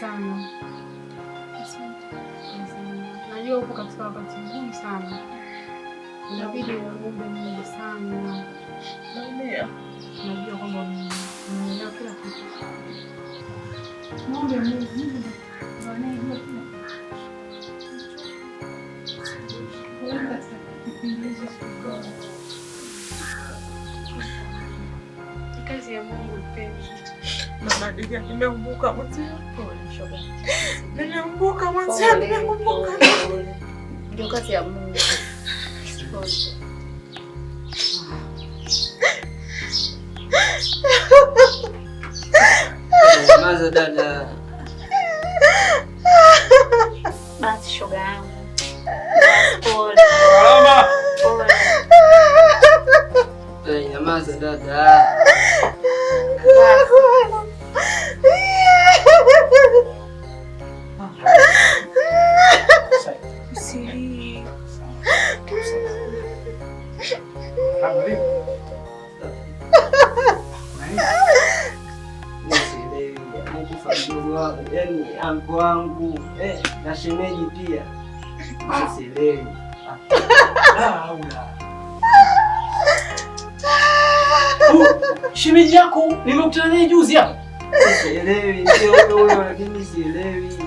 sana. Najua upo katika wakati mgumu sana. Inabidi uombe Mungu sana. Najua kwamba unaelewa kila kitu. Muombe Mungu. Ndio anayejua kila kitu. Kazi ya Mungu ipendi. Mama Diga, nimeumbuka mzee. Pole shoga. Nimeumbuka mzee, nimeumbuka. Ndio kazi ya Mungu. Pole. Maza dada. Basi shoga yangu. Pole. Mama. Pole. Nyamaza dada. Usiri. Yaani anko wangu na shemeji pia. Sielewi. Shemeji yako nimekutana naye juzi hapa. Sielewi, ndio huyo lakini sielewi.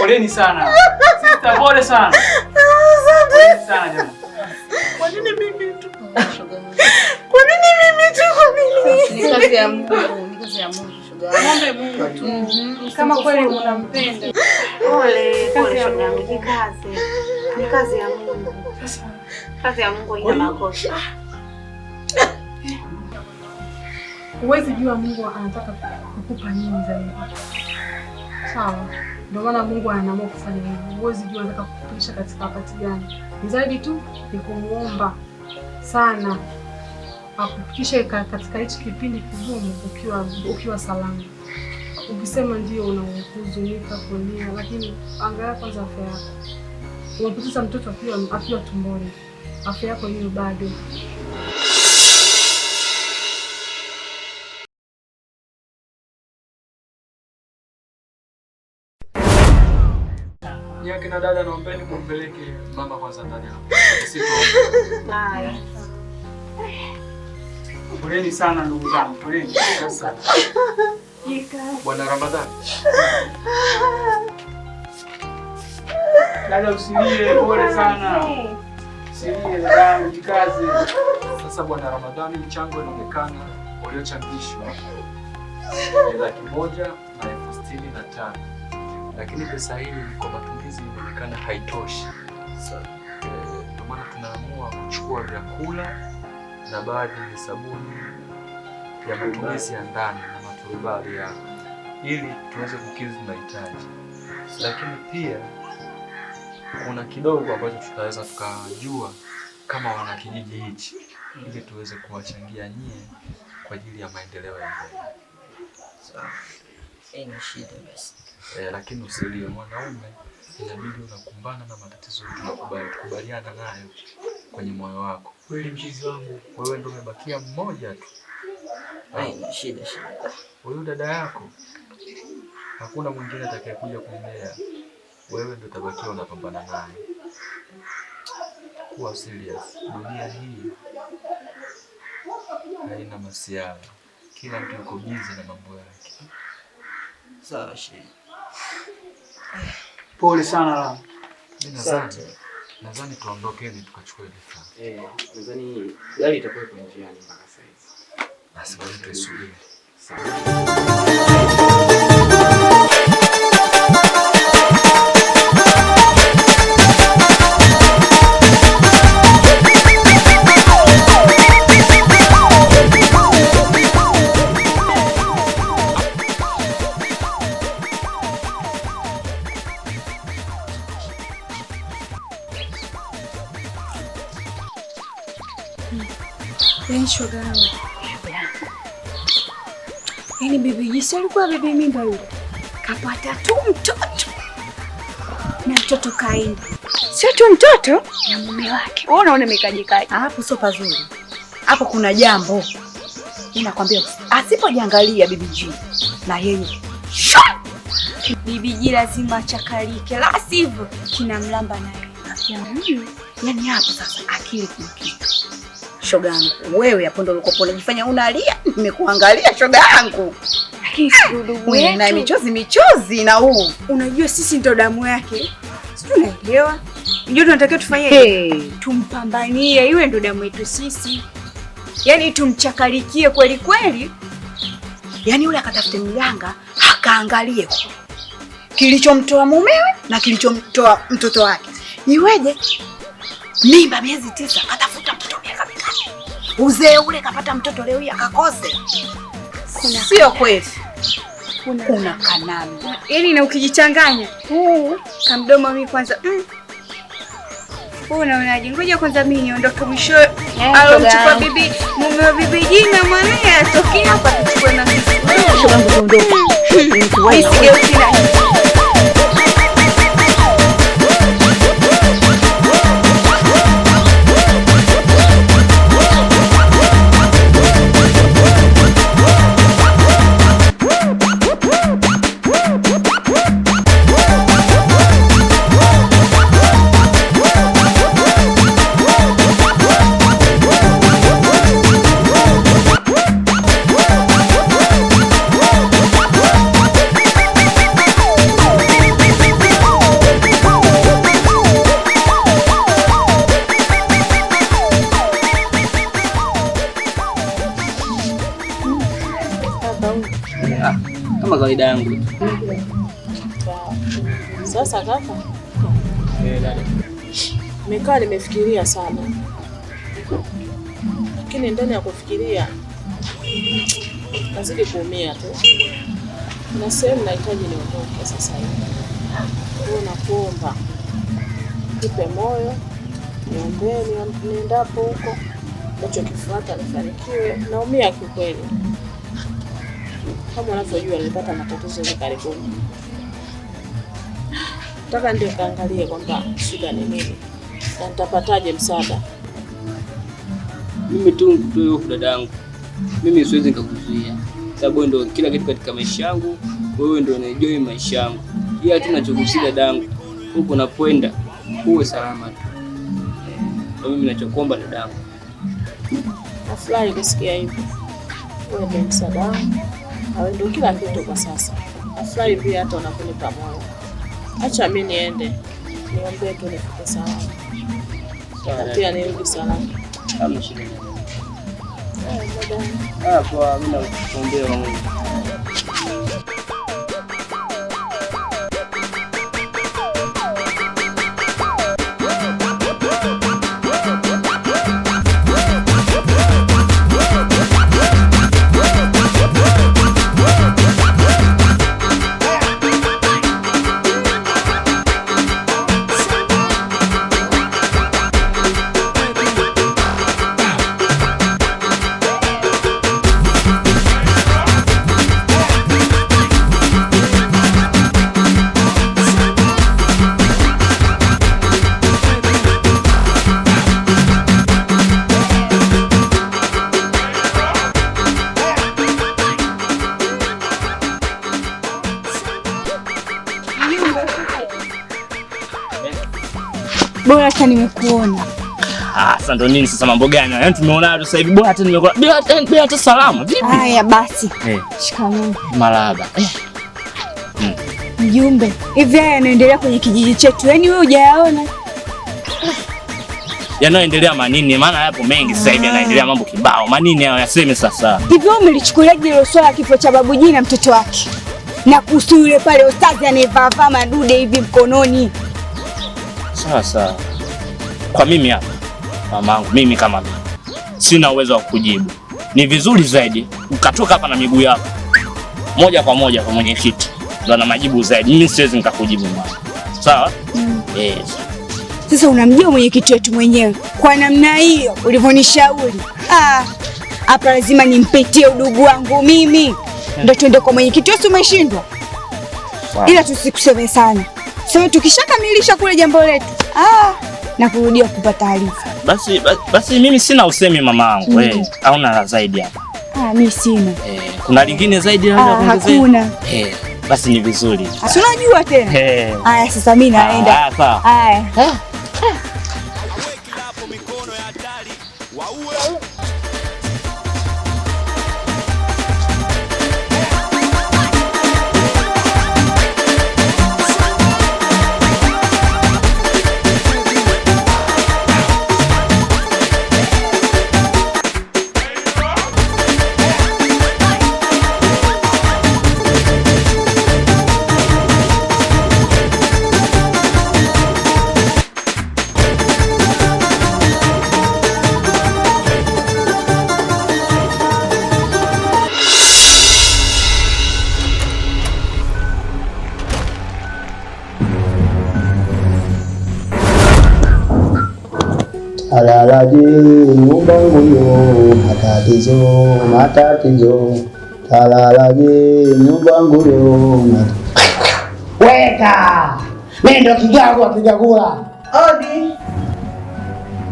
Poleni sana. Sister, pole sana. Pole sana jamani. Kwa nini mimi tu? Kwa nini mimi tu? Ni kazi ya Mungu, ni kazi ya Mungu shoga. Muombe Mungu tu. Kama kweli unampenda. Pole, pole shoga yangu, ni kazi. Ni kazi ya Mungu. Kazi ya Mungu ina makosa. Huwezi jua Mungu anataka kukupa nini zaidi. Sawa. Ndio maana Mungu anaamua kufanya hivyo. Huwezi jua anataka kukupisha katika wakati gani. Zaidi tu ni kumuomba sana akufikishe katika hichi kipindi kigumu ukiwa salama. Ukisema ndio unahuzunika kulia, lakini angalia kwanza afya yako. Umepoteza mtoto akiwa tumboni. Afya yako hiyo bado. Yake na dada naombeni kumpeleke mama kwanza ndani hapo. Haya. Poleni sana ndugu zangu. Poleni sana. Bwana Ramadhani. Dada usilie, pole sana. Usilie dada, jikaze. Sasa Bwana Ramadhani, mchango unaonekana uliochangishwa ni 165,000. Lakini pesa hii kwa matumizi inaonekana haitoshi. Ndio maana tunaamua kuchukua vyakula na baadhi ya sabuni ya matumizi ya ndani na maturubai ya ili tuweze kukidhi mahitaji. Lakini pia kuna kidogo ambacho tutaweza tukajua kama wana kijiji hichi ili tuweze kuwachangia nyie kwa ajili ya maendeleo ya mbele. Sawa. Haina shida basi. Lakini usilie, mwanaume inabidi unakumbana na matatizo tukubaliana nayo kwenye moyo wako. Kweli mchizi wangu, wewe ndio umebakia mmoja tu. Haina shida. Huyu dada yako hakuna mwingine atakayekuja kumlea. Wewe ndio utabakia unapambana naye. Kuwa serious. Dunia hii haina masiara. Kila mtu yuko busy na mambo yake. Sawa shehe. Pole sana. Nadhani tuondokeni tukachukue vifaa. Nadhani gari itakuwa kwa njiani mpaka sasa. Basi basi tuisubiri. Sawa. Shoga yangu. Yaani bibi jinsi alikuwa bibi mimba yule. Kapata tu mtoto. Na mtoto kaenda. Sio tu mtoto na mume wake. Wewe unaona imekajikaje? Hapo sio pazuri. Hapo kuna jambo. Ninakwambia asipojiangalia bibi G na yeye Bibiji lazima achakalike, la sivyo kinamlamba naye. Yaani hapo sasa akili kitu. Shoga yangu, wewe hapo ndo ulikopo unajifanya unalia, nimekuangalia shoga yangu. Lakini si udugu wetu. Na michozi na huu. Unajua sisi ndo damu yake. Sisi tunaelewa. Ndio tunatakiwa tufanye tumpambanie, iwe ndo damu yetu sisi. Yaani tumchakalikie kweli kweli. Yaani yule akatafute mganga, akaangalie kilichomtoa mumewe na kilichomtoa mtoto wake. Iweje? Mimba miezi 9, katafuta mtoto miaka mingapi? Uzee ule kapata mtoto leo hii akakose. Sio kweli. Kuna kanani. Yaani na ukijichanganya. Kamdomo mimi kwanza. Unaonaje? Ngoja kwanza mimi niondoke mwisho. Alomchukua bibi, mume wa bibi jina mwanae atokea hapa tuchukue na sisi. Shoga yangu tuondoke. Nisigeuki na kama kawaida yangu. Sasa kaka, nimekaa nimefikiria sana, lakini ndani ya kufikiria nazidi kuumia tu. Kuna sehemu nahitaji niondoke sasa hivi. Kwa nakuomba nipe moyo, niombee niendapo huko, nachokifuata nifanikiwe. Naumia kikweli. Kama unavyojua nilipata matatizo hivi karibuni. Nataka ndio kaangalie kwamba shida ni nini na nitapataje msaada. Mimi tu huyo dadangu. Mimi siwezi nikakuzuia. Sababu ndio kila kitu katika maisha yangu, wewe ndio unajua maisha yangu. Ila tu nachokusia dadangu, huko unapoenda uwe salama tu. Kwa mimi ninachokuomba dadangu. Nafurahi kusikia hivyo. Wewe ndio msaada wangu. Wewe ndio kila kitu kwa sasa. Nafurahi pia hata unaponipa moyo. Acha mimi niende. Niombe tu nifike salama. Sawa. Pia nirudi salama. Hamna shida. Kwa mimi nakuombea Mungu. Bora hata nimekuona. Sasa ndo nini sasa mambo gani? Yaani tumeona sasa hivi bora hata nimekuona. Bila hata salamu. Vipi? Haya basi. Shikamoo. Marahaba. Mjumbe, hivi haya yanaendelea kwenye kijiji chetu. Yaani wewe hujayaona? Yanaendelea manini? Maana yapo mengi sasa hivi yanaendelea mambo kibao. Manini hayo yaseme sasa. Hivi wewe umelichukuliaje hilo swala la kifo cha babu jina mtoto wake? Na kuhusu yule pale ustazi anayevaa madude hivi mkononi. Sasa kwa mimi hapa mamangu, mimi kama mimi sina uwezo wa kujibu. Ni vizuri zaidi ukatoka hapa na miguu yako moja kwa moja kwa mwenyekiti, ndio na majibu zaidi. Mimi siwezi nikakujibu mama. Sawa? Yes. Sasa unamjua mwenyekiti wetu mwenyewe kwa namna hiyo ulivyonishauri. Hapa lazima nimpetie udugu wangu mimi. Ndio tuende kwa mwenyekiti wetu, umeshindwa. Ila tusikuseme sana. Sasa tukishakamilisha kule jambo letu, na kurudia kupata taarifa. Basi mimi sina usemi mamangu. Hauna la zaidi hapa. Mimi sina. Kuna lingine zaidi hakuna. basi ni vizuri. Si unajua tena. Haya sasa mimi naenda. Haya sawa. Haya. Talalaje nyumba nguyo matatizo. Talalaje nyumba nguyo. Weka! Mimi ndo Kigagula. Odi.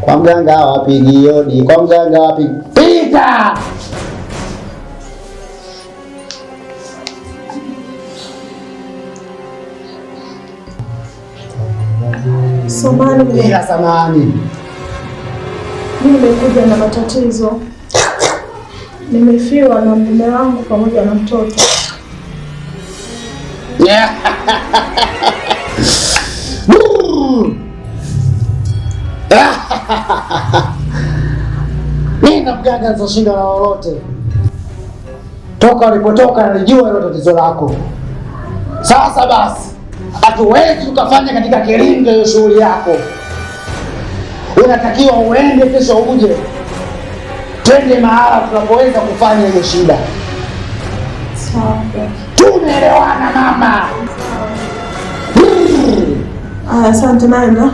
Kwa mganga wapigi odi, kwa mganga wapigi. Pita! Samahani bila samahani. Mimi nimekuja na matatizo. Nimefiwa na mume wangu pamoja na mtoto. Nenda mganga nizoshinda na lolote. Toka ulipotoka nalijua hilo tatizo lako. Sasa basi, hatuwezi tukafanya katika kilingo hiyo shughuli yako. Unatakiwa uende kesho uje. Twende mahala tunapoweza kufanya hiyo shida. Sawa. Tumeelewana mama? Asante naenda.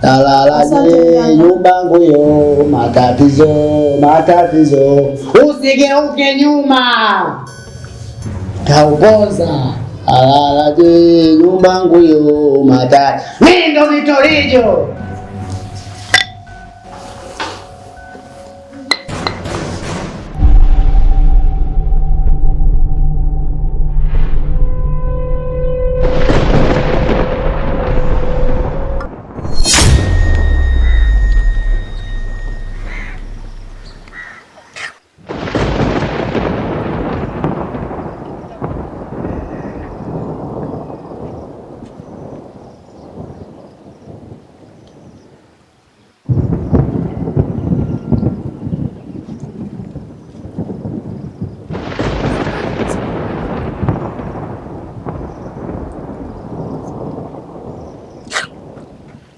Talalaje nyumba nguyo matatizo. Usigeuke nyuma. Taupoza. Talalaje nyumba nguyo matatizo. Mimi ndo Vitorijo.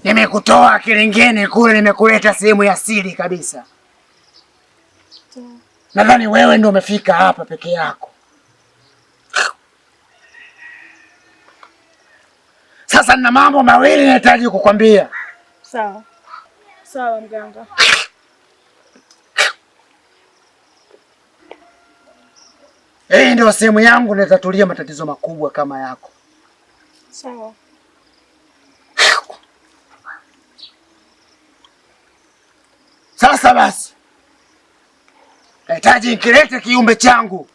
Nimekutoa kilingeni kule, nimekuleta sehemu ya siri kabisa. Nadhani wewe ndio umefika hapa peke yako. Sasa nina mambo mawili nahitaji kukwambia. Sawa. Sawa mganga. Hii ndio sehemu yangu nitatulia matatizo makubwa kama yako. Sawa. Sasa basi, nahitaji nikilete kiumbe changu.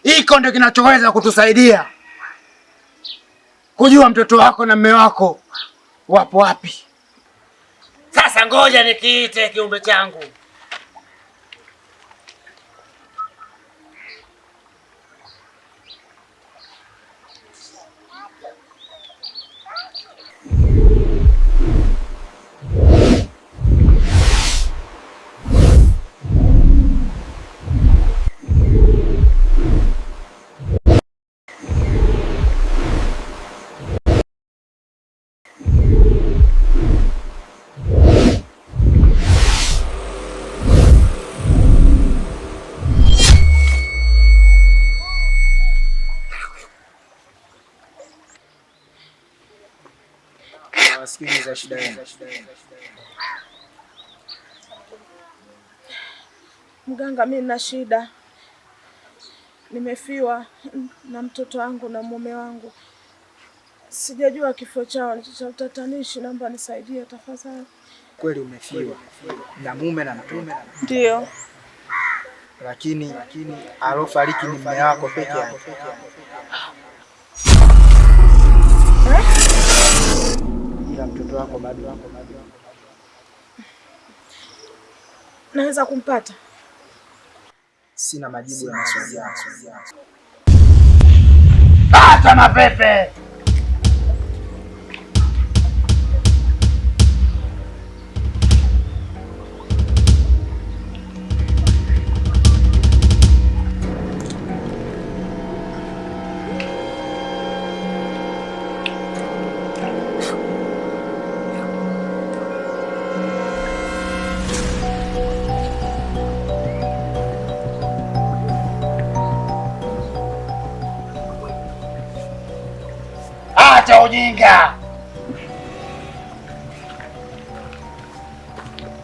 Hiko ndio kinachoweza kutusaidia kujua mtoto wako na mume wako wapo wapi. Sasa ngoja nikiite kiumbe changu. Sikiliza shida yenu. Mganga, mimi nina shida. Nimefiwa na mtoto wangu na mume wangu. Sijajua kifo chao ni cha utatanishi, naomba nisaidie tafadhali. Kweli umefiwa na mume na mtoto? Ndio. lakini alofariki ni mume wako peke yake. Ila mtoto wako bado. Naweza kumpata? Sina majibu ya maswali yako. Acha mapepe! Acha ujinga!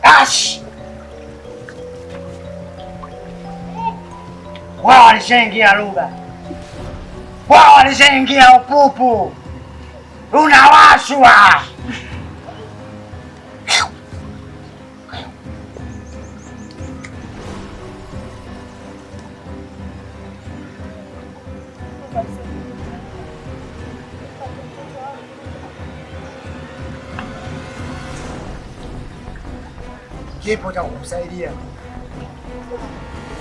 Ash! Wao walishaingia lugha, wao walishaingia upupu, unawashwa. Kipo cha kukusaidia,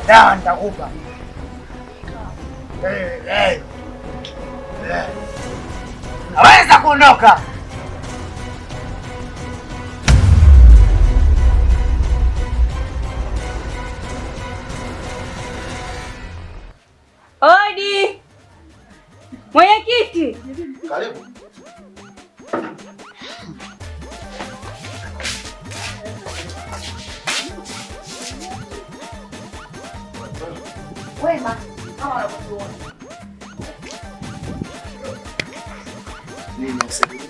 dawa nitakupa. Naweza kuondoka. Odi! Mwenyekiti! Karibu. Wema kama unavyotuona. Nini usaidia?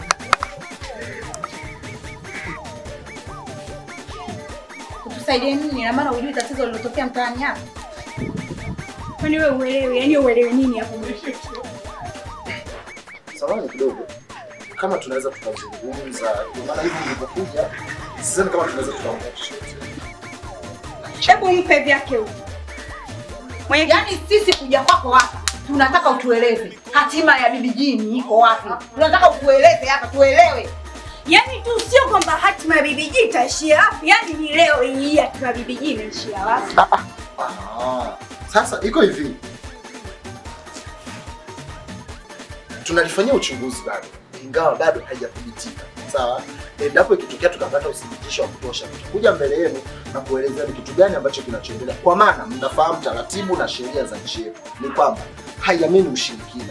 Utusaidie nini? Na maana hujui tatizo lilotokea mtaani hapa. Kwani wewe uelewi? Yaani uelewi nini hapo mwenyekiti? Samahani kidogo. Kama tunaweza tukazungumza, kwa maana hivi nilipokuja, sidhani kama tunaweza tukaongea chochote. Hebu mpe vyake huko. Yaani sisi kuja kwako hapa tunataka utueleze hatima ya bibi Jini iko wapi? Tunataka utueleze hapa tuelewe. Yaani tu sio kwamba hatima ya bibi Jini itaishia wapi. Yaani ni leo hii hatima ya bibi Jini inaishia wapi? Sasa iko hivi. Tunalifanyia uchunguzi bado, ingawa bado haijathibitika. Sawa? Endapo ikitokea tukapata uthibitisho wa kutosha, tutakuja mbele yenu na kuelezea ni kitu gani ambacho kinachoendelea. Kwa maana mnafahamu taratibu na sheria za nchi yetu ni kwamba haiamini ushirikina.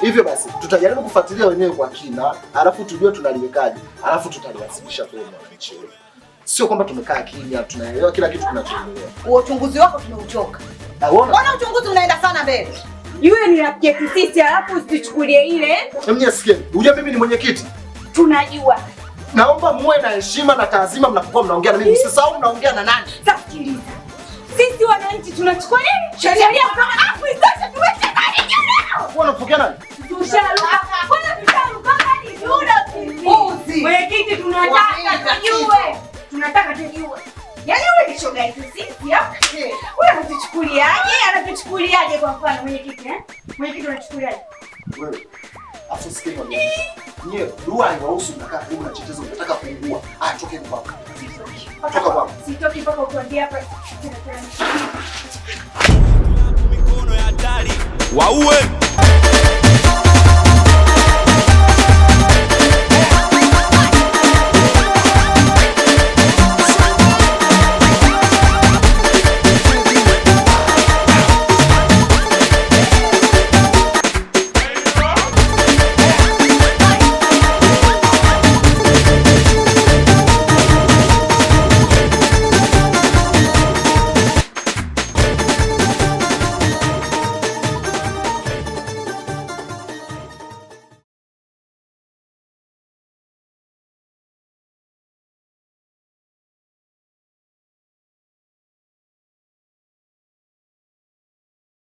Hivyo basi tutajaribu kufuatilia wenyewe kwa kina, alafu tujue tunaliwekaje, alafu tutaliwasilisha kwa wananchi. Sio kwamba tumekaa kimya, tunaelewa kila kitu kinachoendelea. Uchunguzi wako tumeuchoka. Mbona uchunguzi unaenda sana mbele? Yule ni rafiki yetu sisi, alafu usichukulie ile. Mimi sikia, unajua mimi ni mwenyekiti. Tunajua. Naomba muwe na heshima na taazima mnapokuwa mnaongea na mimi. Msisahau mnaongea na nani. Sikiliza. Sisi wananchi tunachukua nini? Sheria kama hapo isitoshe tuweke nani leo. Unapokea nani? Tusharuka. Bwana tusharuka hadi Uzi. Mwenyekiti tunataka tujue. Tunataka tujue. Yaani wewe ni shoga yetu sisi hapa. Wewe unatuchukuliaje? Anatuchukuliaje kwa mfano mwenyekiti eh? Mwenyekiti unachukuliaje? Wewe. Afu sikia kwa mimi. Nyewe dua haiwahusu mnakaa karibu na chetezo unataka kuingua. Toke kwako. Toka kwako. Sitoki mpaka utuambie hapa. Mikono ya hatari. Waue.